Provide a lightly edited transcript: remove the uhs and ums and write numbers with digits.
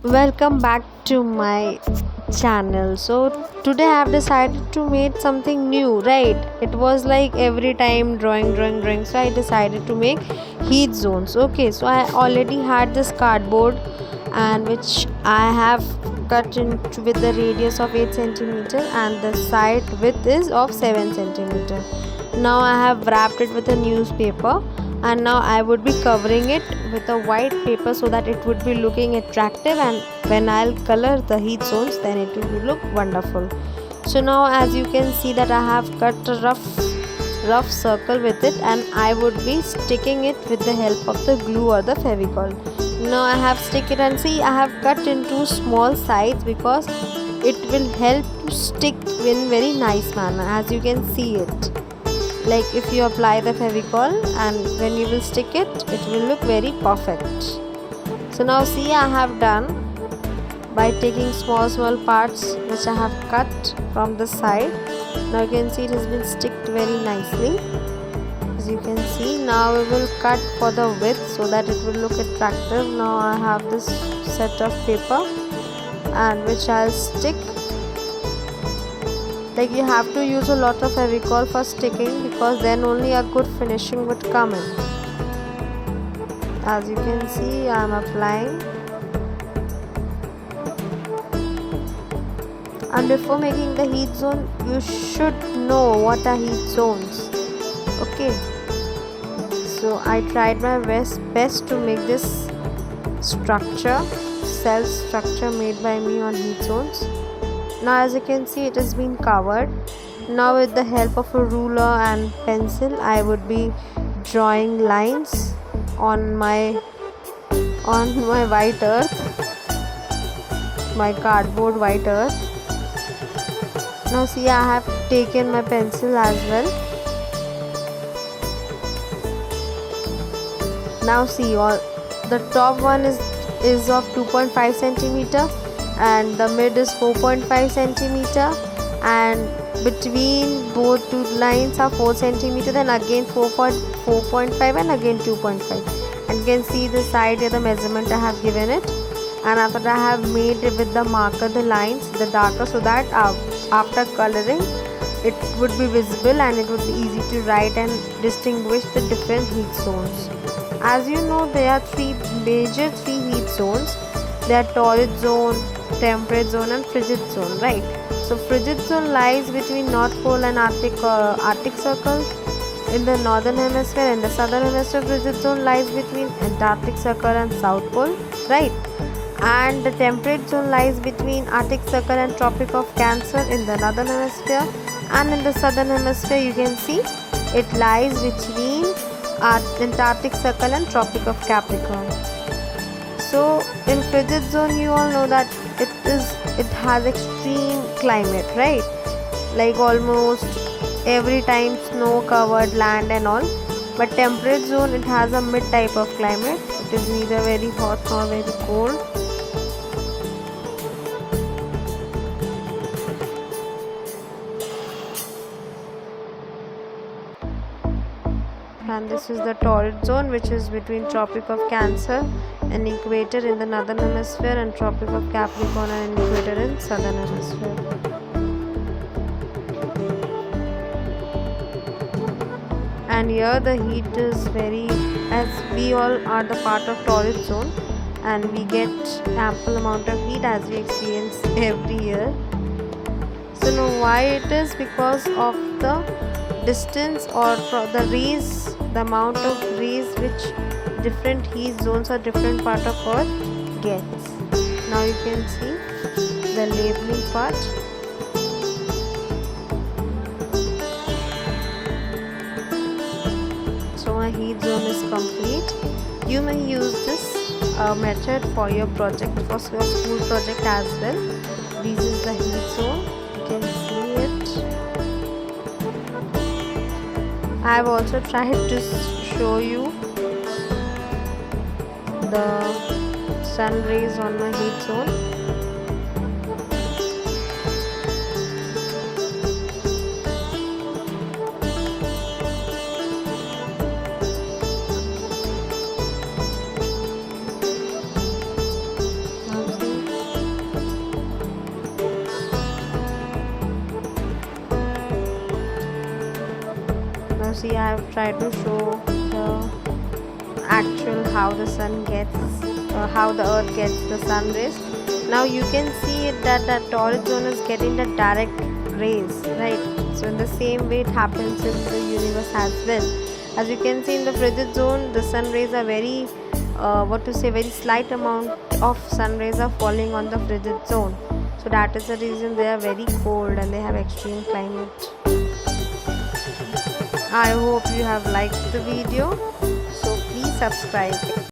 Welcome back to my channel. So today I have decided to make something new, right? It was like every time drawing, so I decided to make heat zones. Okay, so I already had this cardboard and which I have cut into with the radius of 8 centimeter and the side width is of 7 centimeter. Now I have wrapped it with a newspaper, and now I would be covering it with a white paper so that it would be looking attractive, and when I'll color the heat zones then it will look wonderful. So now as you can see that I have cut a rough circle with it, and I would be sticking it with the help of the glue or the fevicol. Now I have stick it, and see I have cut into small sides because it will help to stick in very nice manner, as you can see it. Like if you apply the fevicol and when you will stick it, it will look very perfect. So now see I have done by taking small parts which I have cut from the side. Now you can see it has been sticked very nicely, as you can see. Now we will cut for the width so that it will look attractive. Now I have this set of paper and which I'll stick. Like you have to use a lot of fevicol for sticking because then only a good finishing would come in. As you can see I am applying. And before making the heat zone you should know what are heat zones. Okay, so I tried my best to make this cell structure made by me on heat zones. Now as you can see it has been covered. Now with the help of a ruler and pencil I would be drawing lines on my white earth, my cardboard white earth. Now see I have taken my pencil as well. Now see all the top one is of 2.5 centimeter and the mid is 4.5 centimeter, and between both two lines are 4 centimeter, then again 4.5 and again 2.5, and you can see the side here the measurement I have given it. And after that I have made it with the marker the lines the darker, so that after coloring it would be visible and it would be easy to write and distinguish the different heat zones. As you know, there are three major heat zones. They are torrid zone, temperate zone and frigid zone, right? So frigid zone lies between North Pole and Arctic Circle in the northern hemisphere. In the southern hemisphere, frigid zone lies between Antarctic Circle and South Pole, right? And the temperate zone lies between Arctic Circle and Tropic of Cancer in the northern hemisphere. And in the southern hemisphere you can see it lies between Antarctic Circle and Tropic of Capricorn. So in frigid zone you all know that it has extreme climate, right? Like almost every time snow covered land and all. But temperate zone it has a mid type of climate. It is neither very hot nor very cold. And this is the torrid zone, which is between Tropic of Cancer and Equator in the northern hemisphere and Tropic of Capricorn and Equator in southern hemisphere. And here the heat is very, as we all are the part of torrid zone and we get ample amount of heat as we experience every year. So now why it is? Because of the distance or the rays, the amount of rays which different heat zones or different part of earth gets. Now you can see the labeling part. So my heat zone is complete. You may use this method for your project, for your school project as well. This is the heat zone. You can see it. I have also tried to show you the sun rays on my heat zone. Now see see, I have tried to show the actual how the sun gets, how the earth gets the sun rays. Now you can see it that the torrid zone is getting the direct rays, right? So in the same way it happens in the universe as well. As you can see in the frigid zone, the sun rays are very very slight amount of sun rays are falling on the frigid zone. So that is the reason they are very cold and they have extreme climate. I hope you have liked the video, so please subscribe.